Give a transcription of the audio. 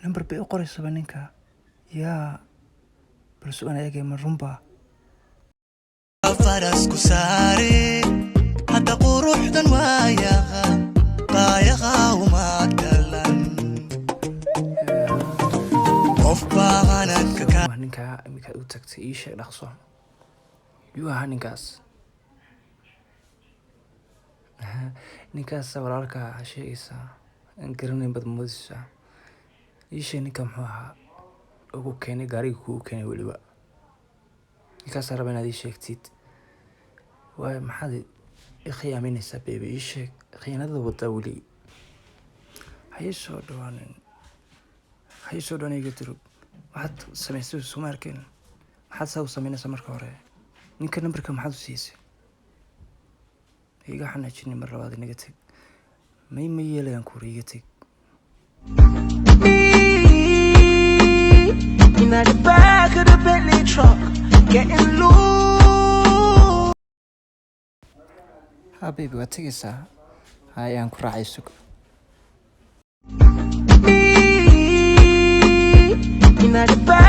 number bay u qoraysaba ninka yaa bal su'aan eegay ma runba faras ku saare hadda quruxdan waayaqa qaayaqa uma galan qof baahanad ka ninka imika u tagtay ii sheeg dhaqso yuu ahaa ninkaas ninkaas walaalka sheegaysa in garanayn bad moodisa ii sheeg ninka muxuu ahaa ugu keenay gaariga kugu keenay weliba ninkaas raba inaad ii sheegtid waay maxaad i khiyaaminaysaa baby ii sheeg khiyaanada wada weli hay soo dhawaan iga durug waxaad samaysay suma arkin maxaad saa u samaynaysaa marka hore ninka nambarka maxaad u siisay iga xanaajinin mar labaad inaga teg ma yeelayaan kuura iga teg in the back of the Bentley truck getting loose ha baby waad tegaysaa hayaan ku raacay sug in the back